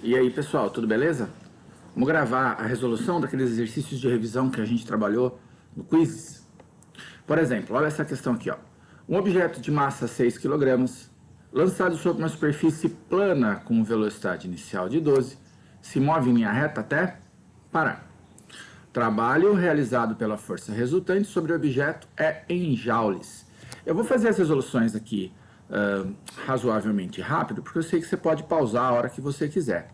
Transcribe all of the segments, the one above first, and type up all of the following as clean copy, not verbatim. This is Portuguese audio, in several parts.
E aí, pessoal, tudo beleza? Vamos gravar a resolução daqueles exercícios de revisão que a gente trabalhou no quiz. Por exemplo, olha essa questão aqui, ó. Um objeto de massa 6 kg, lançado sobre uma superfície plana com velocidade inicial de 12, se move em linha reta até parar. Trabalho realizado pela força resultante sobre o objeto é em joules. Eu vou fazer as resoluções aqui razoavelmente rápido, porque eu sei que você pode pausar a hora que você quiser.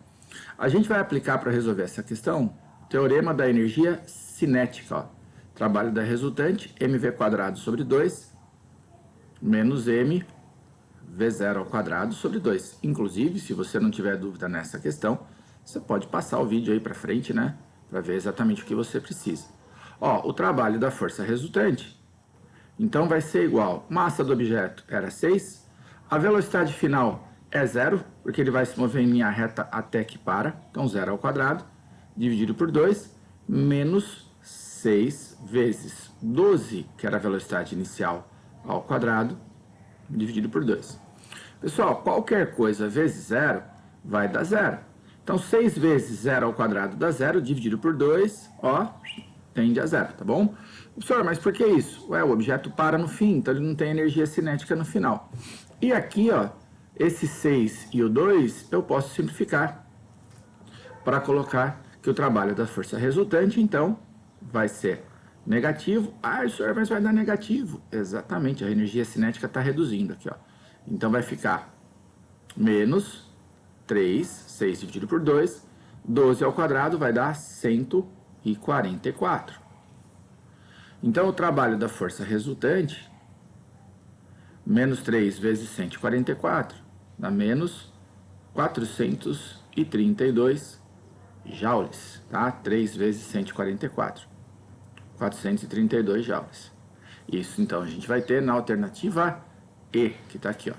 A gente vai aplicar para resolver essa questão o teorema da energia cinética. Ó. Trabalho da resultante, mv² sobre 2, menos m v0 ao quadrado sobre 2. Inclusive, se você não tiver dúvida nessa questão, você pode passar o vídeo aí para frente, né? Para ver exatamente o que você precisa. Ó, o trabalho da força resultante, então vai ser igual, massa do objeto era 6, a velocidade final é 0, porque ele vai se mover em linha reta até que para, então 0 ao quadrado, dividido por 2, menos 6 vezes 12, que era a velocidade inicial, ao quadrado, dividido por 2. Pessoal, qualquer coisa vezes 0 vai dar 0. Então, 6 vezes 0 ao quadrado dá 0, dividido por 2, ó, tende a 0, tá bom? Professor, mas por que isso? Ué, o objeto para no fim, então ele não tem energia cinética no final. E aqui, ó, esse 6 e o 2, eu posso simplificar para colocar que o trabalho da força resultante, então, vai ser negativo. Ah, senhor, mas vai dar negativo. Exatamente, a energia cinética está reduzindo aqui, ó. Então, vai ficar menos 3, 6 dividido por 2, 12 ao quadrado vai dar 144. Então, o trabalho da força resultante, menos 3 vezes 144, dá menos 432 joules, tá? 3 vezes 144, 432 joules. Isso, então, a gente vai ter na alternativa E, que tá aqui, ó.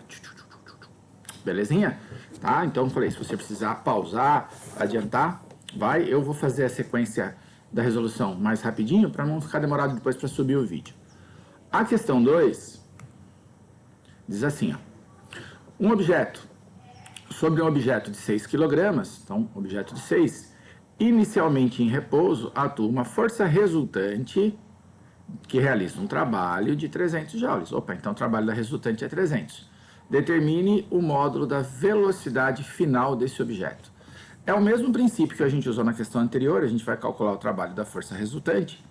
Belezinha? Tá? Então, eu falei, se você precisar pausar, adiantar, vai. Eu vou fazer a sequência da resolução mais rapidinho, para não ficar demorado depois para subir o vídeo. A questão 2 diz assim, ó. Um objeto sobre um objeto de 6 kg, então, objeto de 6, inicialmente em repouso, atua uma força resultante que realiza um trabalho de 300 joules. Opa, então o trabalho da resultante é 300. Determine o módulo da velocidade final desse objeto. É o mesmo princípio que a gente usou na questão anterior, a gente vai calcular o trabalho da força resultante,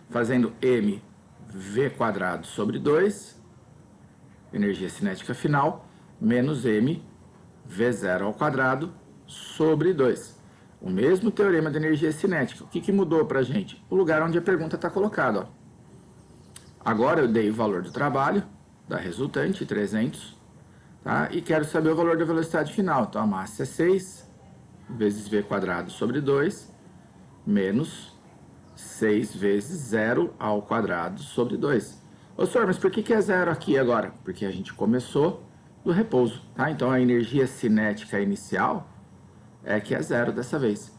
fazendo mv² sobre 2, energia cinética final, menos mv0 ao quadrado sobre 2. O mesmo teorema de energia cinética. O que mudou para a gente? O lugar onde a pergunta está colocada. Ó. Agora eu dei o valor do trabalho, da resultante, 300, tá? E quero saber o valor da velocidade final. Então, a massa é 6 vezes v² sobre 2, menos 6 vezes 0 ao quadrado sobre 2. Ô, senhor, mas por que é 0 aqui agora? Porque a gente começou do repouso, tá? Então, a energia cinética inicial é que é 0 dessa vez.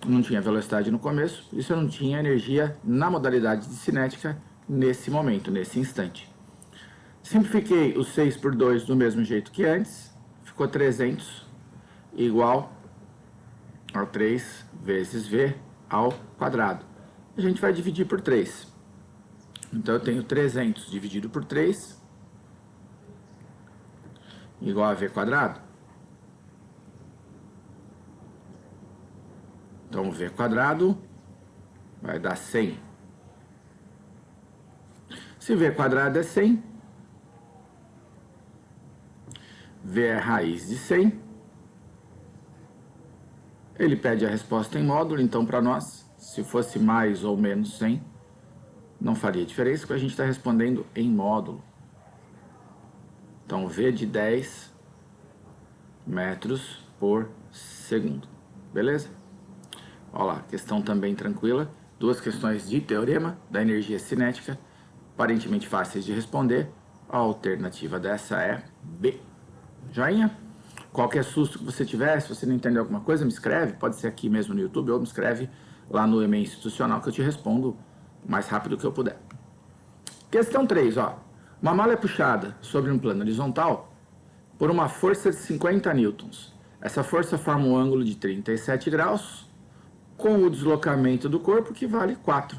Não tinha velocidade no começo, por isso eu não tinha energia na modalidade de cinética nesse momento, nesse instante. Simplifiquei o 6 por 2 do mesmo jeito que antes, ficou 300 igual ao 3 vezes v ao quadrado. A gente vai dividir por 3. Então, eu tenho 300 dividido por 3 igual a v². Então, v² vai dar 100. Se v² é 100, v é raiz de 100. Ele pede a resposta em módulo, então para nós, se fosse mais ou menos 100, não faria diferença, porque a gente está respondendo em módulo. Então, v de 10 metros por segundo. Beleza? Olha lá, questão também tranquila. Duas questões de teorema da energia cinética, aparentemente fáceis de responder. A alternativa dessa é B. Joinha? Qualquer susto que você tiver, se você não entender alguma coisa, me escreve, pode ser aqui mesmo no YouTube, ou me escreve lá no e-mail institucional que eu te respondo o mais rápido que eu puder. Questão 3, ó. Uma mala é puxada sobre um plano horizontal por uma força de 50 newtons. Essa força forma um ângulo de 37 graus com o deslocamento do corpo, que vale 4.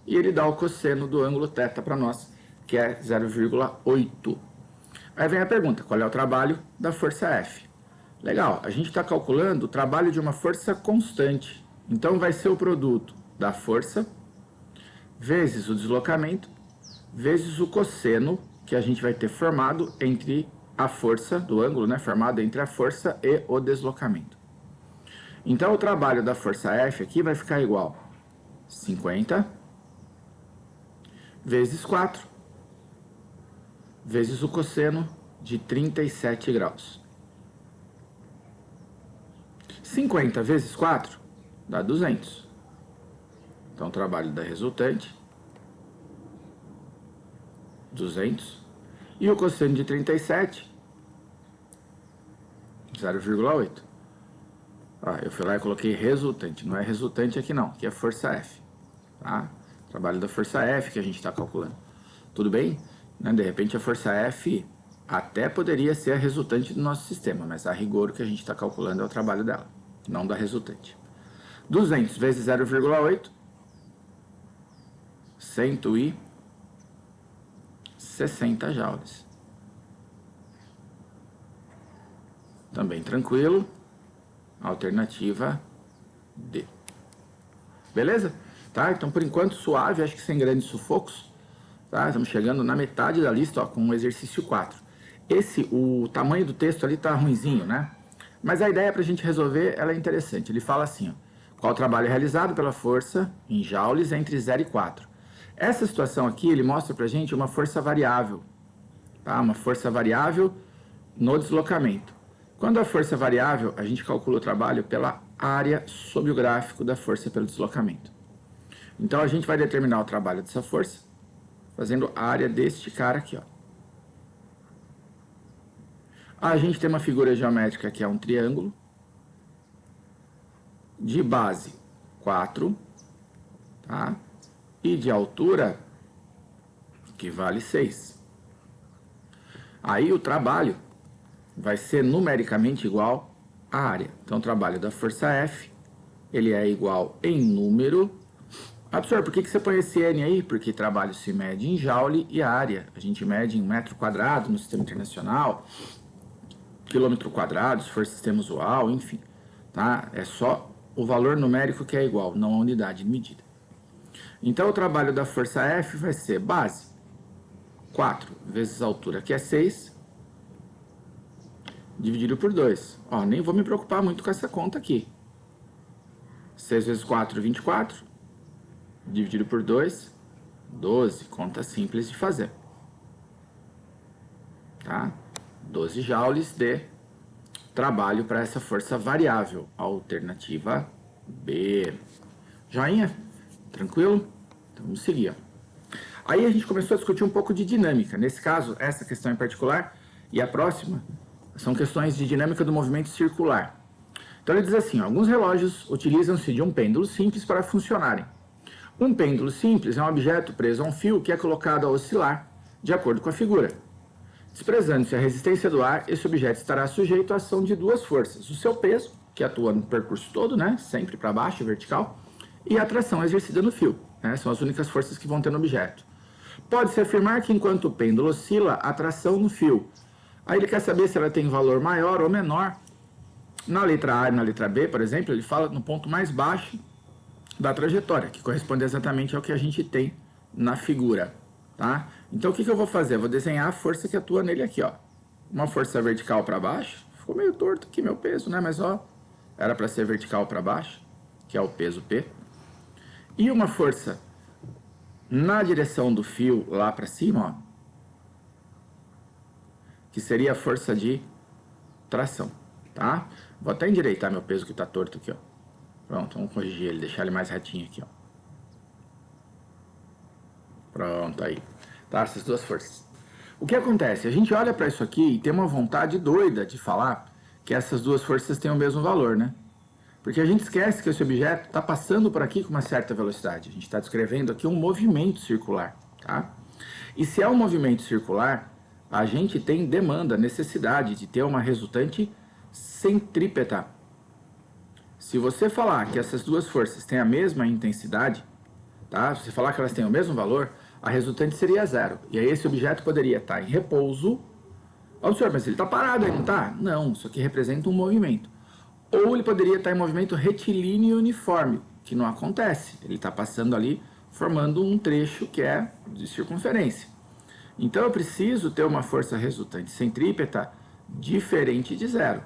E ele dá o cosseno do ângulo θ para nós, que é 0,8. Aí vem a pergunta, qual é o trabalho da força F? Legal, a gente está calculando o trabalho de uma força constante. Então vai ser o produto da força vezes o deslocamento vezes o cosseno que a gente vai ter formado entre a força do ângulo, né, formado entre a força e o deslocamento. Então o trabalho da força F aqui vai ficar igual 50 vezes 4 vezes o cosseno de 37 graus. 50 vezes 4 dá 200. Então o trabalho da resultante 200 e o cosseno de 37 0,8. Eu fui lá e coloquei resultante, não é resultante aqui não, aqui é força F, tá? Trabalho da força F que a gente está calculando. Tudo bem? De repente a força F até poderia ser a resultante do nosso sistema, mas a rigor o que a gente está calculando é o trabalho dela, não da resultante. 200 vezes 0,8, 160 joules. Também tranquilo. Alternativa D. Beleza? Tá? Então, por enquanto, suave, acho que sem grandes sufocos. Tá? Estamos chegando na metade da lista, ó, com o exercício 4. O tamanho do texto ali tá ruinzinho, né? Mas a ideia para a gente resolver, ela é interessante. Ele fala assim, ó, qual o trabalho realizado pela força em joules entre 0 e 4. Essa situação aqui, ele mostra pra gente uma força variável. Tá? Uma força variável no deslocamento. Quando a força é variável, a gente calcula o trabalho pela área sob o gráfico da força pelo deslocamento. Então, a gente vai determinar o trabalho dessa força fazendo a área deste cara aqui, ó. A gente tem uma figura geométrica que é um triângulo de base 4, tá? E de altura que vale 6. Aí o trabalho vai ser numericamente igual à área. Então, o trabalho da força F, ele é igual em número. Professor, por que você põe esse N aí? Porque trabalho se mede em joule e a área a gente mede em metro quadrado no sistema internacional, quilômetro quadrado, se for sistema usual, enfim. Tá? É só o valor numérico que é igual, não a unidade de medida. Então, o trabalho da força F vai ser base 4 vezes a altura, que é 6, dividido por 2. Ó, nem vou me preocupar muito com essa conta aqui. 6 vezes 4, 24. Dividido por 2, 12. Conta simples de fazer. Tá? 12 joules de trabalho para essa força variável. Alternativa B. Joinha? Tranquilo? Então vamos seguir. Ó. Aí a gente começou a discutir um pouco de dinâmica. Nesse caso, essa questão em particular e a próxima são questões de dinâmica do movimento circular. Então ele diz assim, ó, alguns relógios utilizam-se de um pêndulo simples para funcionarem. Um pêndulo simples é um objeto preso a um fio que é colocado a oscilar, de acordo com a figura. Desprezando-se a resistência do ar, esse objeto estará sujeito à ação de duas forças. O seu peso, que atua no percurso todo, né, sempre para baixo, vertical, e a atração exercida no fio. Né, são as únicas forças que vão ter no objeto. Pode-se afirmar que enquanto o pêndulo oscila, a atração no fio. Aí ele quer saber se ela tem valor maior ou menor. Na letra A e na letra B, por exemplo, ele fala no ponto mais baixo da trajetória, que corresponde exatamente ao que a gente tem na figura. Tá? Então o que eu vou fazer? Eu vou desenhar a força que atua nele aqui, ó. Uma força vertical para baixo. Ficou meio torto aqui meu peso, né? Mas ó, era para ser vertical para baixo, que é o peso P. E uma força na direção do fio lá para cima, ó, que seria a força de tração, tá? Vou até endireitar meu peso que tá torto aqui, ó. Pronto, vamos corrigir ele, deixar ele mais retinho aqui, ó. Pronto, aí. Tá, essas duas forças. O que acontece? A gente olha para isso aqui e tem uma vontade doida de falar que essas duas forças têm o mesmo valor, né? Porque a gente esquece que esse objeto está passando por aqui com uma certa velocidade. A gente está descrevendo aqui um movimento circular, tá? E se é um movimento circular, a gente tem demanda, necessidade de ter uma resultante centrípeta. Se você falar que essas duas forças têm a mesma intensidade, tá? Se você falar que elas têm o mesmo valor, a resultante seria zero. E aí esse objeto poderia estar em repouso. Ó, senhor, mas ele está parado aí, não está? Não, isso aqui representa um movimento. Ou ele poderia estar em movimento retilíneo uniforme, que não acontece. Ele está passando ali, formando um trecho que é de circunferência. Então eu preciso ter uma força resultante centrípeta diferente de zero.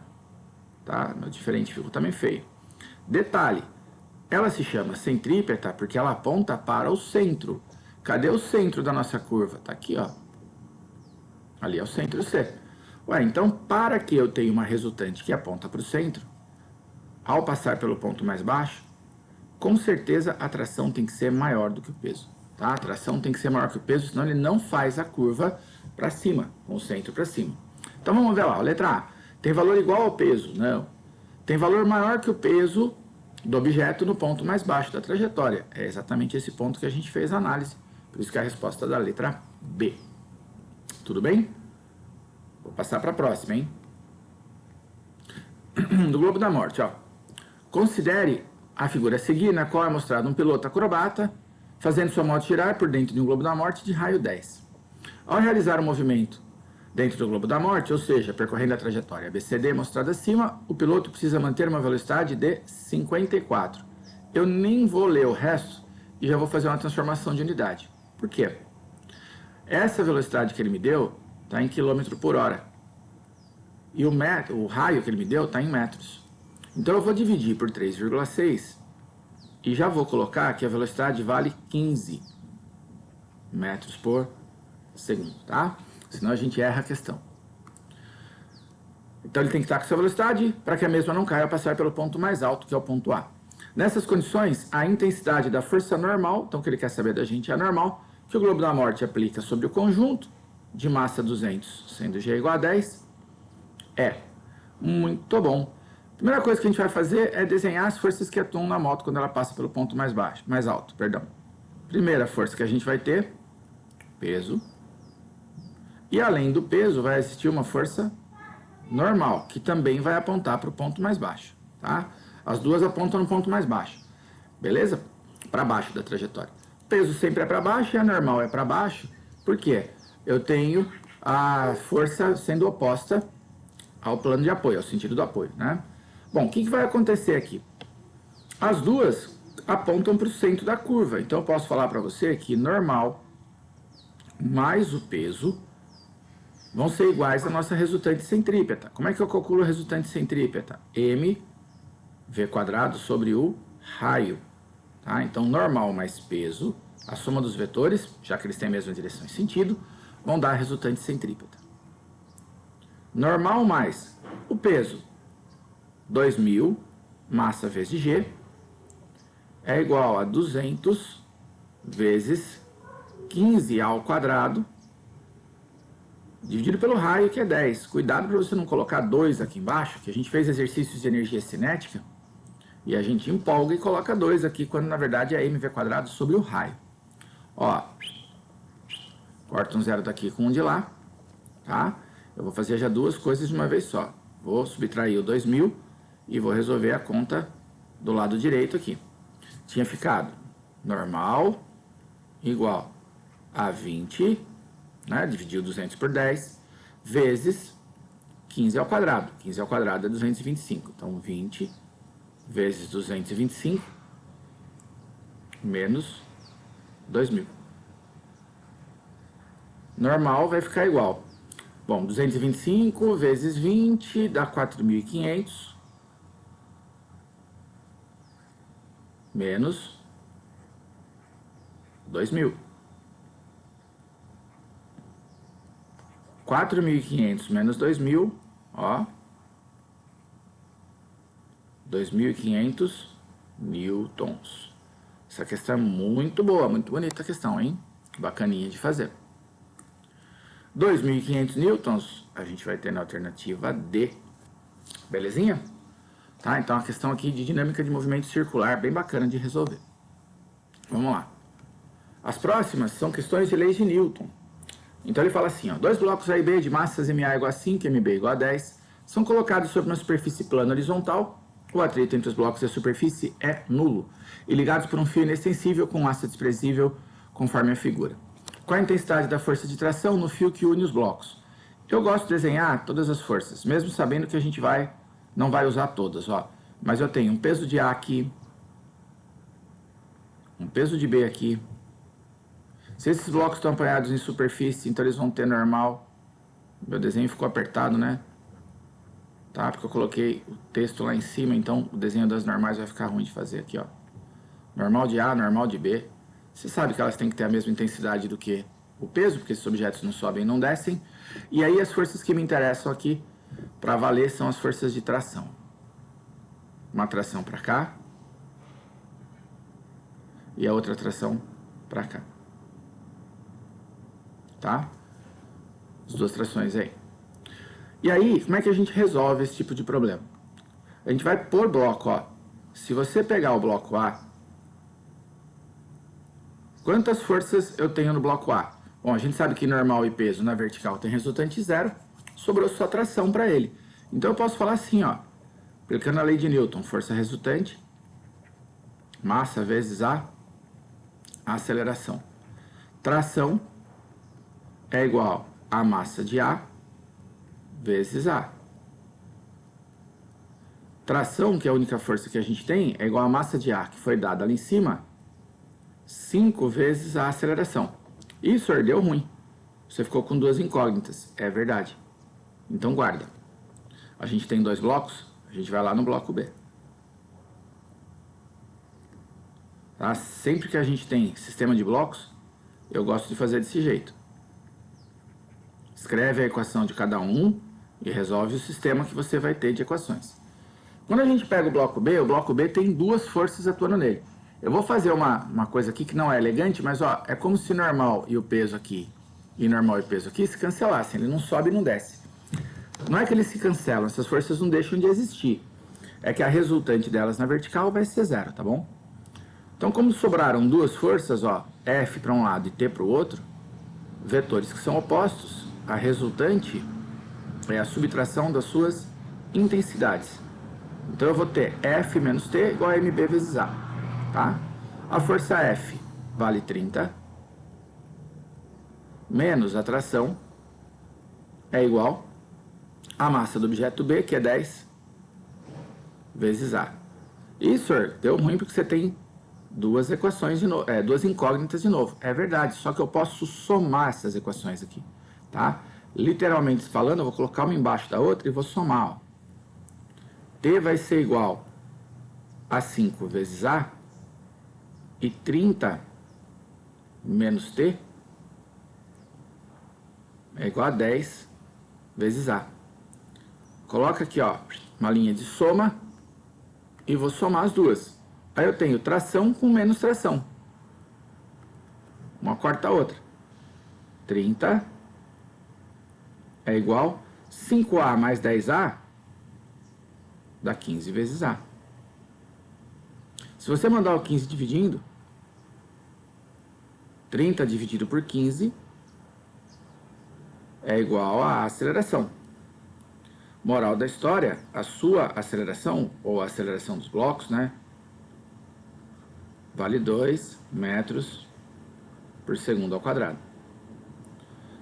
Tá? No diferente ficou também feio. Detalhe, ela se chama centrípeta porque ela aponta para o centro. Cadê o centro da nossa curva? Está aqui, ó. Ali é o centro C. Ué, então para que eu tenha uma resultante que aponta para o centro, ao passar pelo ponto mais baixo, com certeza a tração tem que ser maior do que o peso. Tá? A tração tem que ser maior que o peso, senão ele não faz a curva para cima, com o centro para cima. Então vamos ver lá, letra A. Tem valor igual ao peso? Não. Tem valor maior que o peso do objeto no ponto mais baixo da trajetória. É exatamente esse ponto que a gente fez a análise. Por isso que é a resposta da letra B. Tudo bem? Vou passar para a próxima, hein? Do globo da morte, ó. Considere a figura a seguir, na qual é mostrado um piloto acrobata fazendo sua moto girar por dentro de um globo da morte de raio 10. Ao realizar um movimento dentro do globo da morte, ou seja, percorrendo a trajetória ABCD mostrada acima, o piloto precisa manter uma velocidade de 54. Eu nem vou ler o resto e já vou fazer uma transformação de unidade. Por quê? Essa velocidade que ele me deu está em quilômetro por hora. E o raio que ele me deu está em metros. Então eu vou dividir por 3,6 e já vou colocar que a velocidade vale 15 metros por segundo, tá? Senão a gente erra a questão. Então ele tem que estar com essa velocidade para que a mesma não caia ao passar pelo ponto mais alto, que é o ponto A. Nessas condições, a intensidade da força normal, então o que ele quer saber da gente é normal, que o globo da morte aplica sobre o conjunto de massa 200, sendo G igual a 10, é muito bom. A primeira coisa que a gente vai fazer é desenhar as forças que atuam na moto quando ela passa pelo ponto mais alto, perdão. Primeira força que a gente vai ter, peso. E além do peso, vai existir uma força normal, que também vai apontar para o ponto mais baixo, tá? As duas apontam no ponto mais baixo, beleza? Para baixo da trajetória. Peso sempre é para baixo e a normal é para baixo, porque eu tenho a força sendo oposta ao plano de apoio, ao sentido do apoio, né? Bom, o que vai acontecer aqui? As duas apontam para o centro da curva, então eu posso falar para você que normal mais o peso vão ser iguais à nossa resultante centrípeta. Como é que eu calculo a resultante centrípeta? mv² sobre o raio. Tá? Então, normal mais peso, a soma dos vetores, já que eles têm a mesma direção e sentido, vão dar a resultante centrípeta. Normal mais o peso, 2000, massa vezes g, é igual a 200 vezes 15 ao quadrado, dividido pelo raio, que é 10. Cuidado para você não colocar 2 aqui embaixo, que a gente fez exercícios de energia cinética, e a gente empolga e coloca 2 aqui, quando na verdade é mv² sobre o raio. Ó, corta um zero daqui com um de lá, tá? Eu vou fazer já duas coisas de uma vez só. Vou subtrair o 2000 e vou resolver a conta do lado direito aqui. Tinha ficado normal igual a 20, né? Dividir o 200 por 10, vezes 15 ao quadrado. 15 ao quadrado é 225. Então, 20 vezes 225 menos 2000. Normal vai ficar igual. Bom, 225 vezes 20 dá 4.500 menos 2.000. 4.500 menos 2.000, ó, 2.500 newtons. Essa questão é muito boa, muito bonita a questão, hein? Bacaninha de fazer. 2.500 newtons, a gente vai ter na alternativa D. Belezinha? Tá? Então, a questão aqui de dinâmica de movimento circular, bem bacana de resolver. Vamos lá. As próximas são questões de leis de Newton. Então, ele fala assim, ó, dois blocos A e B de massas MA igual a 5, MB igual a 10, são colocados sobre uma superfície plana horizontal, o atrito entre os blocos e a superfície é nulo, e ligados por um fio inextensível com massa desprezível, conforme a figura. Qual a intensidade da força de tração no fio que une os blocos? Eu gosto de desenhar todas as forças, mesmo sabendo que a gente não vai usar todas, ó. Mas eu tenho um peso de A aqui, um peso de B aqui. Se esses blocos estão apoiados em superfície, então eles vão ter normal. Meu desenho ficou apertado, né? Tá? Porque eu coloquei o texto lá em cima, então o desenho das normais vai ficar ruim de fazer aqui, ó. Normal de A, normal de B. Você sabe que elas têm que ter a mesma intensidade do que o peso, porque esses objetos não sobem e não descem. E aí as forças que me interessam aqui para valer são as forças de tração. Uma tração para cá e a outra tração para cá. Tá? As duas trações aí. E aí, como é que a gente resolve esse tipo de problema? A gente vai por bloco, ó. Se você pegar o bloco A, quantas forças eu tenho no bloco A? Bom, a gente sabe que normal e peso na vertical tem resultante zero, sobrou só tração para ele. Então eu posso falar assim, ó, aplicando a lei de Newton, força resultante, massa vezes a aceleração. Tração é igual a massa de A vezes A. Tração, que é a única força que a gente tem, é igual a massa de A, que foi dada ali em cima, 5 vezes a aceleração. Isso deu ruim. Você ficou com duas incógnitas. É verdade. Então guarda. A gente tem dois blocos, a gente vai lá no bloco B. Tá? Sempre que a gente tem sistema de blocos, eu gosto de fazer desse jeito. Escreve a equação de cada um e resolve o sistema que você vai ter de equações. Quando a gente pega o bloco B tem duas forças atuando nele. Eu vou fazer uma coisa aqui que não é elegante, mas ó, é como se normal e o peso aqui, e normal e peso aqui se cancelassem. Ele não sobe e não desce. Não é que eles se cancelam, essas forças não deixam de existir. É que a resultante delas na vertical vai ser zero, tá bom? Então, como sobraram duas forças, ó, F para um lado e T para o outro, vetores que são opostos, a resultante é a subtração das suas intensidades. Então eu vou ter F menos T igual a MB vezes A, tá? A força F vale 30, menos a tração é igual a massa do objeto B, que é 10, vezes A. Isso, deu ruim porque você tem duas equações de novo, duas incógnitas de novo. É verdade, só que eu posso somar essas equações aqui, tá? Literalmente falando, eu vou colocar uma embaixo da outra e vou somar, ó. T vai ser igual a 5 vezes A e 30 menos T é igual a 10 vezes A. Coloca aqui, ó, uma linha de soma e vou somar as duas. Aí eu tenho tração com menos tração. Uma corta a outra. 30 é igual a 5A mais 10A dá 15 vezes A. Se você mandar o 15 dividindo, 30 dividido por 15 é igual à aceleração. Moral da história, a sua aceleração, ou a aceleração dos blocos, né? Vale 2 metros por segundo ao quadrado.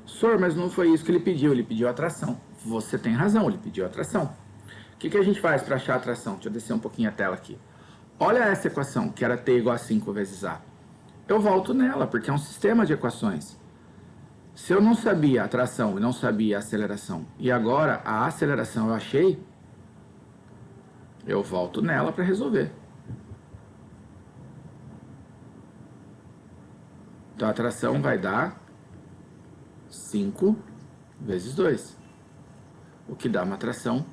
Senhor, mas não foi isso que ele pediu a tração. Você tem razão, ele pediu a tração. O que a gente faz para achar a tração? Deixa eu descer um pouquinho a tela aqui. Olha essa equação, que era T igual a 5 vezes A. Eu volto nela, porque é um sistema de equações. Se eu não sabia a tração e não sabia a aceleração, e agora a aceleração eu achei, eu volto nela para resolver. Então a tração vai dar 5 vezes 2, o que dá uma tração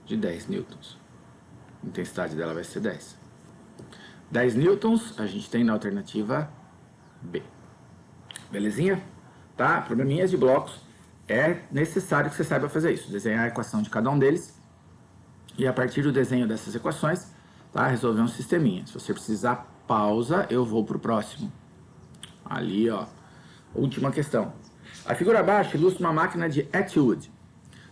de 10 newtons. A intensidade dela vai ser 10. 10 newtons a gente tem na alternativa B. Belezinha? Tá? Probleminhas de blocos. É necessário que você saiba fazer isso. Desenhar a equação de cada um deles. E a partir do desenho dessas equações, tá? Resolver um sisteminha. Se você precisar, pausa, eu vou pro próximo. Ali, ó. Última questão. A figura abaixo ilustra uma máquina de etude.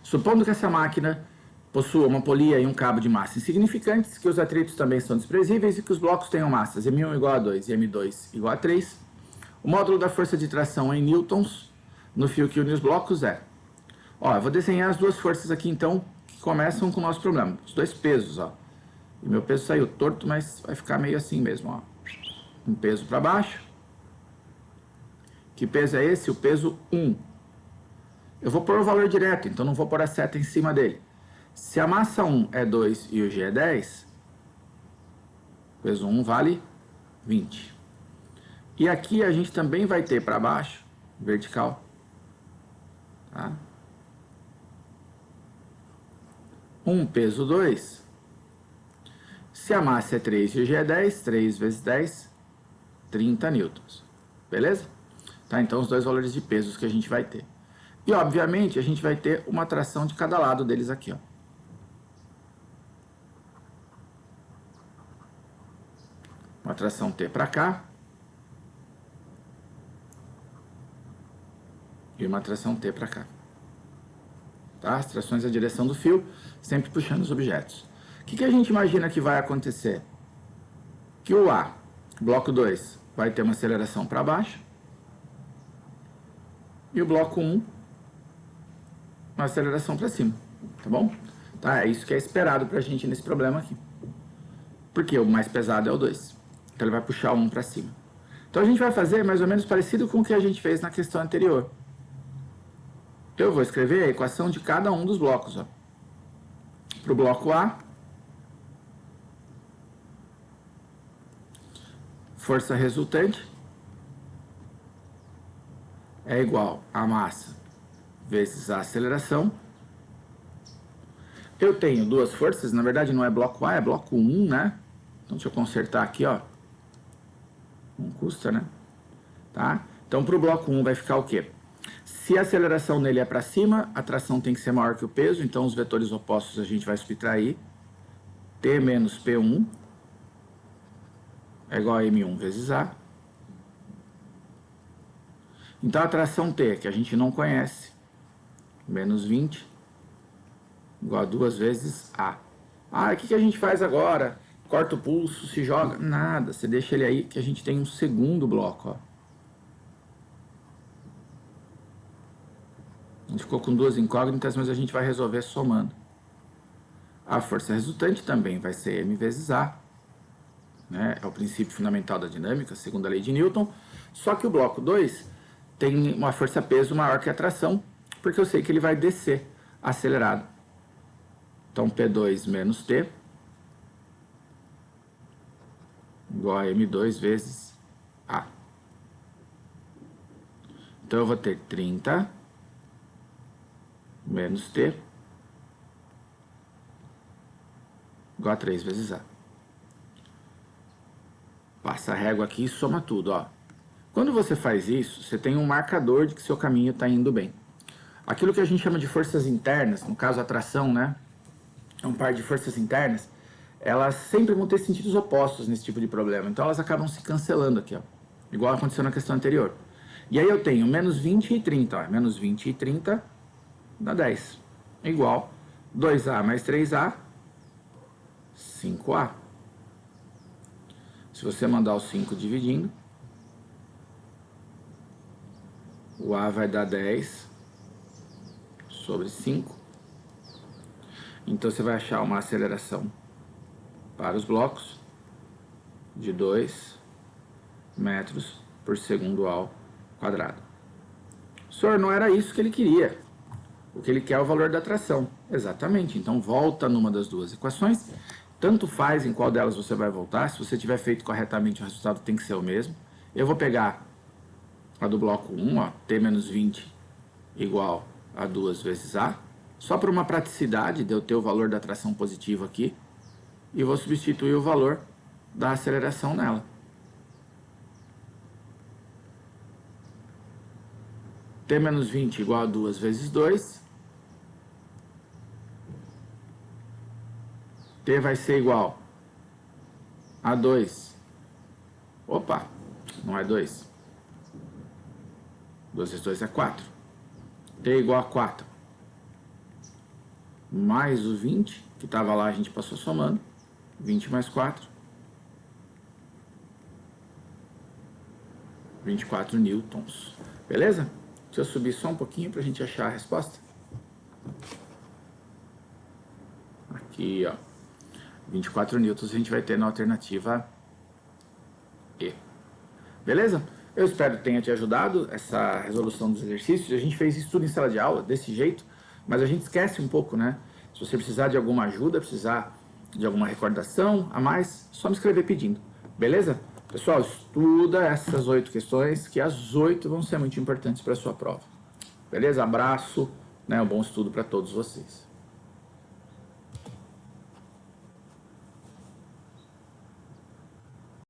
Supondo que essa máquina possua uma polia e um cabo de massa insignificantes, que os atritos também são desprezíveis e que os blocos tenham massas M1 igual a 2 e M2 igual a 3, o módulo da força de tração em newtons no fio que une os blocos é... Ó, eu vou desenhar as duas forças aqui, então, que começam com o nosso problema. Os dois pesos, ó. E meu peso saiu torto, mas vai ficar meio assim mesmo, ó. Um peso para baixo. Que peso é esse? O peso 1. Eu vou pôr o valor direto, então não vou pôr a seta em cima dele. Se a massa 1 é 2 e o G é 10, o peso 1 vale 20. E aqui a gente também vai ter para baixo, vertical, tá? 1 peso 2. Se a massa é 3 e o G é 10, 3 vezes 10, 30 newtons. Beleza? Tá, então os dois valores de pesos que a gente vai ter. E, obviamente, a gente vai ter uma tração de cada lado deles aqui, ó. Uma tração T para cá. E uma tração T para cá. Tá? As trações da direção do fio, sempre puxando os objetos. O que a gente imagina que vai acontecer? Que o A, bloco 2, vai ter uma aceleração para baixo. E o bloco 1, uma aceleração para cima, tá bom? Tá, é isso que é esperado pra gente nesse problema aqui. Porque o mais pesado é o 2. Então ele vai puxar o 1 para cima. Então a gente vai fazer mais ou menos parecido com o que a gente fez na questão anterior. Eu vou escrever a equação de cada um dos blocos, ó. Para o bloco A, força resultante é igual a massa vezes a aceleração. Eu tenho duas forças, na verdade não é bloco A, é bloco 1, né? Então deixa eu consertar aqui, ó. Não custa, né? Tá? Então para o bloco 1 vai ficar o quê? Se a aceleração nele é para cima, a tração tem que ser maior que o peso, então os vetores opostos a gente vai subtrair. T menos P1 é igual a M1 vezes A. Então a tração T, que a gente não conhece, menos 20, igual a 2 vezes A. Ah, o que a gente faz agora? Corta o pulso, se joga? Nada, você deixa ele aí que a gente tem um segundo bloco, ó. A gente ficou com duas incógnitas, mas a gente vai resolver somando. A força resultante também vai ser M vezes A, né? É o princípio fundamental da dinâmica, segundo a lei de Newton. Só que o bloco 2 tem uma força-peso maior que a tração, porque eu sei que ele vai descer acelerado. Então, P2 menos T igual a M2 vezes A. Então, eu vou ter 30 menos T igual a 3 vezes A. Passa a régua aqui e soma tudo, ó. Quando você faz isso, você tem um marcador de que seu caminho está indo bem. Aquilo que a gente chama de forças internas, no caso a tração, né? É um par de forças internas, elas sempre vão ter sentidos opostos nesse tipo de problema. Então elas acabam se cancelando aqui, ó. Igual aconteceu na questão anterior. E aí eu tenho menos 20 e 30, ó. Menos 20 e 30 dá 10. Igual 2A mais 3A, 5A. Se você mandar o 5 dividindo, o A vai dar 10 sobre 5. Então você vai achar uma aceleração para os blocos de 2 metros por segundo ao quadrado. Senhor, não era isso que ele queria. O que ele quer é o valor da tração. Exatamente. Então volta numa das duas equações. Tanto faz em qual delas você vai voltar. Se você tiver feito corretamente, o resultado tem que ser o mesmo. Eu vou pegar a do bloco 1, ó, T menos 20 igual a 2 vezes A. Só por uma praticidade de eu ter o valor da tração positiva aqui. E vou substituir o valor da aceleração nela. T menos 20 igual a 2 vezes 2. T vai ser igual a 2. Opa, não é 2. 2 vezes 2 é 4. T igual a 4. Mais o 20, que estava lá, a gente passou somando. 20 mais 4. 24 newtons. Beleza? Deixa eu subir só um pouquinho para a gente achar a resposta. Aqui, ó. 24 newtons a gente vai ter na alternativa E. Beleza? Eu espero que tenha te ajudado essa resolução dos exercícios. A gente fez isso tudo em sala de aula, desse jeito, mas a gente esquece um pouco, né? Se você precisar de alguma ajuda, precisar de alguma recordação a mais, só me escrever pedindo. Beleza? Pessoal, estuda essas 8 questões, que as 8 vão ser muito importantes para a sua prova. Beleza? Abraço, né? Um bom estudo para todos vocês.